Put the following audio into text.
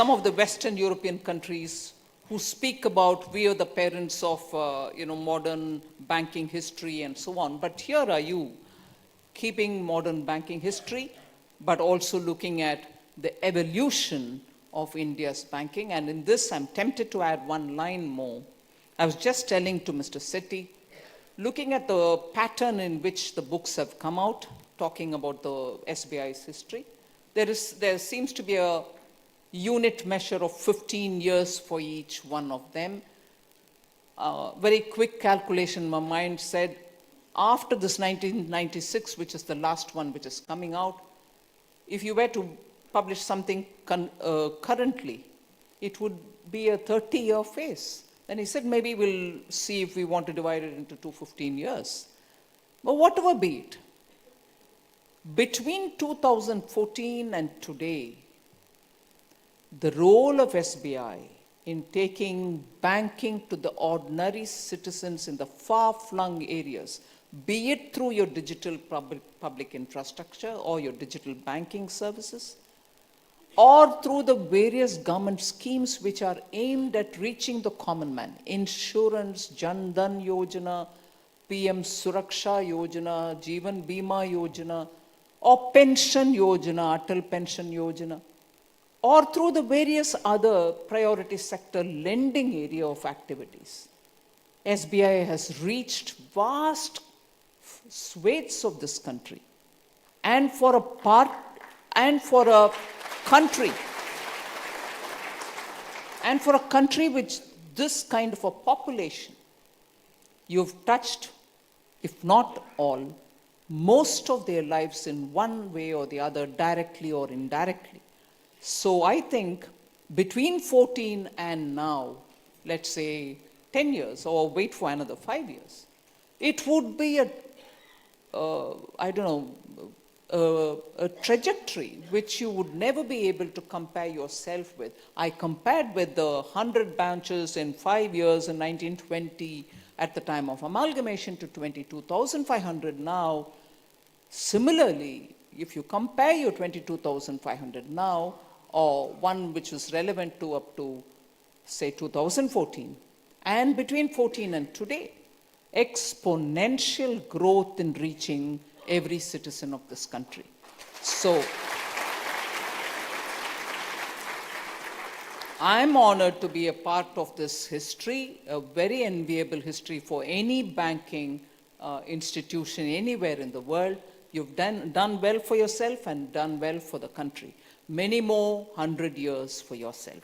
some of the Western European countries who speak about we are the parents of modern banking history and so on. But here are you keeping modern banking history, but also looking at the evolution of India's banking. And in this, I'm tempted to add one line more. I was just telling to Mr. Sethi, looking at the pattern in which the books have come out, talking about the SBI's history, there seems to be a unit measure of 15 years for each one of them. Very quick calculation in my mind said, after this 1996, which is the last one which is coming out, if you were to publish something currently, it would be a 30-year phase. Then he said, maybe we'll see if we want to divide it into 215 years. But whatever be it, between 2014 and today, the role of SBI in taking banking to the ordinary citizens in the far-flung areas, be it through your digital public infrastructure or your digital banking services, or through the various government schemes which are aimed at reaching the common man, insurance, Jan Dhan Yojana, PM Suraksha Yojana, Jeevan Bima Yojana, or Pension Yojana, Atal Pension Yojana, or through the various other priority sector lending area of activities. SBI has reached vast swathes of this country. And for a country with this kind of a population, you've touched, if not all, most of their lives in one way or the other, directly or indirectly. So I think between 14 and now, let's say 10 years, or wait for another 5 years, it would be a trajectory which you would never be able to compare yourself with. I compared with the 100 branches in 5 years in 1920 at the time of amalgamation to 22,500 now. Similarly, if you compare your 22,500 now, or one which was relevant to up to, say, 2014, and between 14 and today, exponential growth in reaching every citizen of this country. So, I'm honored to be a part of this history, a very enviable history for any banking institution anywhere in the world. You've done well for yourself and done well for the country. Many more 100 years for yourself.